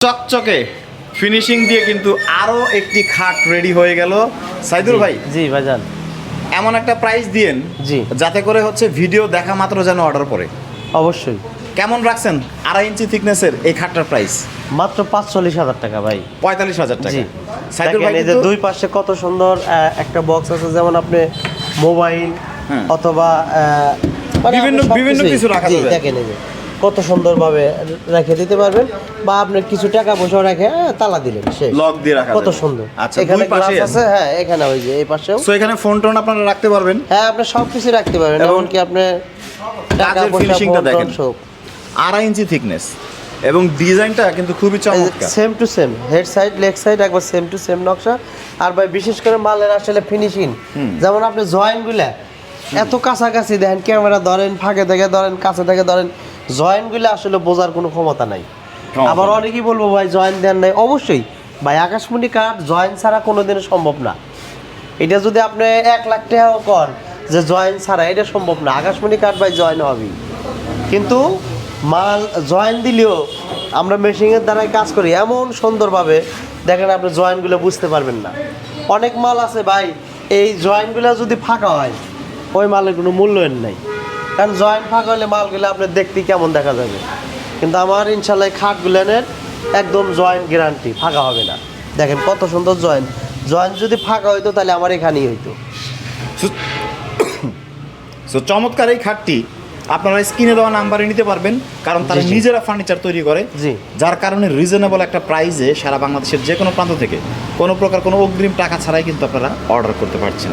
চকচকে ফিনিশিং দিয়ে কিন্তু আরো একটি খাট রেডি হয়ে গেল সাইদুল ভাই। জি ভাইজান, এমন একটা প্রাইস দিয়েন জি যাতে করে হচ্ছে ভিডিও দেখা মাত্র যেন অর্ডার পড়ে। অবশ্যই। কেমন রাখছেন 2.5 ইঞ্চি থিকনেসের এই খাটটার প্রাইস? মাত্র 45,000 টাকা ভাই। 45,000 টাকা। জি সাইদুল ভাই দেখেন, এই যে দুই পাশে কত সুন্দর একটা বক্স আছে, যেমন আপনি মোবাইল অথবা মানে বিভিন্ন আপনি বিভিন্ন সবকিছুই- কিছু রাখা জি, যাবে। দেখেন এই যে কত সুন্দরভাবে রেখে দিতে পারবেন, বা আপনি কিছু টাকা পয়সা রেখে তালা দিলেন, শেষ। লক দিয়ে রাখা কত যাবে। সুন্দর। আচ্ছা, এখানে দুই পাশে গ্লাস আছে, হ্যাঁ এখানে ওই যে এই পাশেও। সো এখানে ফোন টোন আপনারা রাখতে পারবেন। হ্যাঁ, আপনি সবকিছু রাখতে পারবেন, এবং এমনকি আপনি টাকা কাজের পয়সা ফিনিশিংটা ফোন দেখেন। টোন সব। 2.5 ইঞ্চি থিকনেস এবং ডিজাইনটা কিন্তু খুবই চমৎকার। Same to same head side leg side একবার সেম টু সেম নকশা। আর ভাই বিশেষ করে মালের আসলে ফিনিশিং, যেমন আপনি জয়েন্টগুলা এত কাছাকাছি দেখেন, ক্যামেরা ধরেন, ফাঁকে থেকে ধরেন, কাছে থেকে ধরেন, জয়েন্টগুলো আসলে বোঝার কোনো ক্ষমতা নাই। আবার অনেকেই বলবো ভাই জয়েন্ট দেন নাই, অবশ্যই ভাই আকাশমণি কাঠ জয়েন্ট ছাড়া কোনোদিনও সম্ভব না। এটা যদি আপনি 1 লাখ টাকাও কর যে জয়েন্ট ছাড়া, এটা সম্ভব না। আকাশমণি কাঠ ভাই জয়েন্ট হবেই, কিন্তু মাল জয়েন্ট দিলেও আমরা মেশিনের দ্বারাই কাজ করি এমন সুন্দরভাবে, দেখেন আপনি জয়েন্টগুলো বুঝতে পারবেন না। অনেক মাল আছে ভাই, এই জয়েন্টগুলো যদি ফাঁকা হয় ওই মালের কোনো মূল্যায়ন নেই, কারণ জয়েন্ট ফাঁকা হলে মালগুলো আপনার দেখতে কেমন দেখা যাবে। কিন্তু আমার ইনশাল্লাহ খাটগুলানের একদম জয়েন্ট গ্যারান্টি, ফাঁকা হবে না। দেখেন কত সুন্দর জয়েন্ট। জয়েন্ট যদি ফাঁকা হইতো তাহলে আমার এখানেই হইতো। সো চমৎকার এই খাটটি আপনারা স্ক্রিনে দেওয়া নাম্বারে নিতে পারবেন, কারণ তারা জি, জি। নিজেরা ফার্নিচার তৈরি করে। জি। যার কারণে রিজনেবল একটা প্রাইসে সারা বাংলাদেশের যে কোনো প্রান্ত থেকে কোনো প্রকার কোনো অগ্রিম টাকা ছাড়াই কিন্তু আপনারা অর্ডার করতে পারছেন।